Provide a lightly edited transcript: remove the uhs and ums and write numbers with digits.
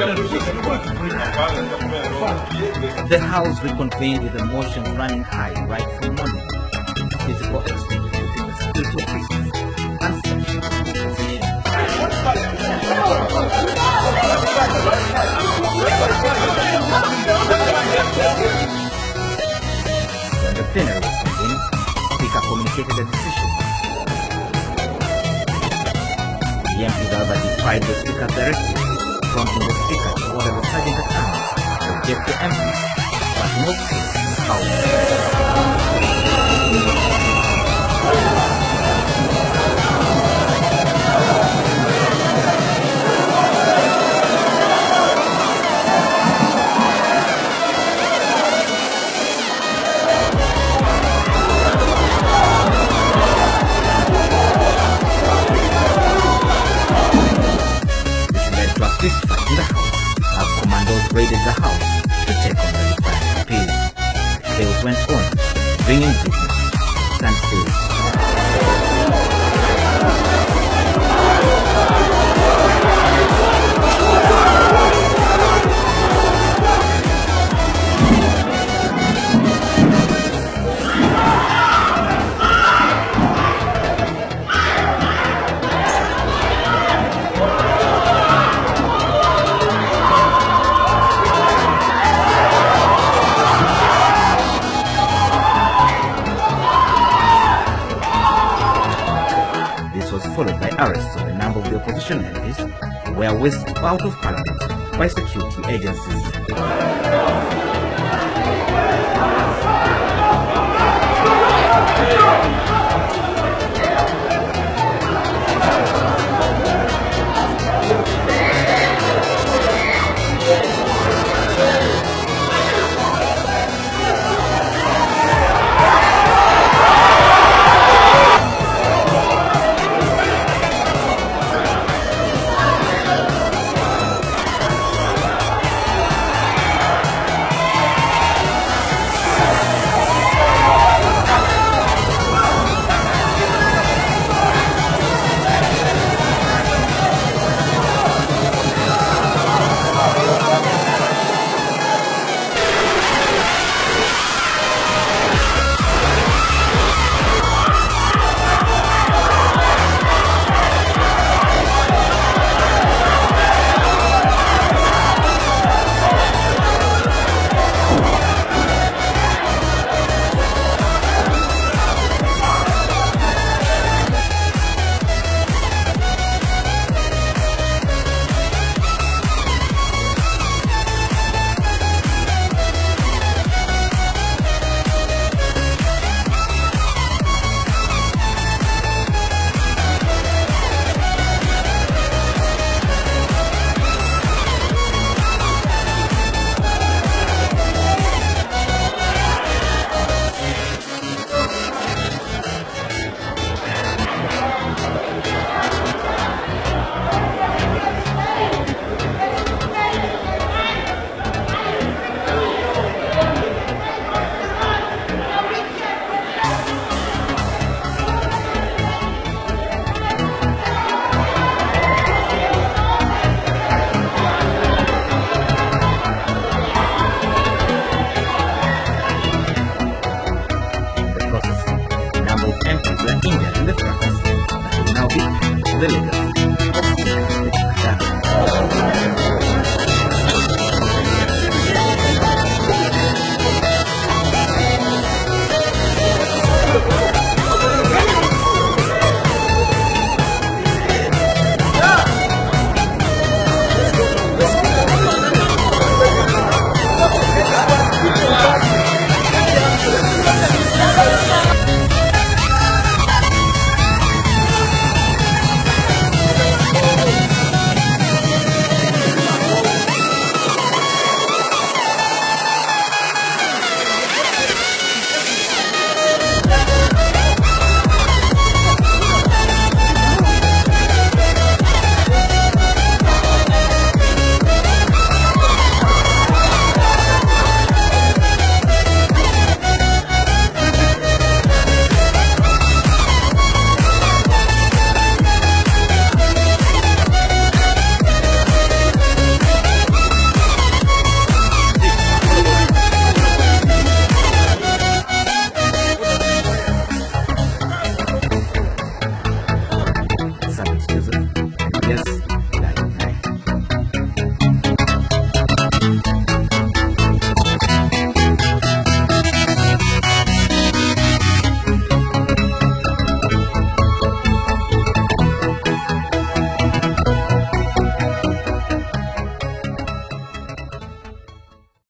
The house reconvened with emotions running high right from morning. Physical exchange between the spiritual priestess and sexual conversation. When the plenary was convened, Speaker communicated a decision. The MPs however defied the Speaker's directive, prompting the Speaker to order the Sergeant at Arms to object the MPs, but no case in the House. In the House, as commandos raided the House to take on the required appeals. Sales went on, bringing business and food. Followed by arrests of a number of the opposition MPs who were whisked out of parliament by security agencies. India in the front, that will now be the leader.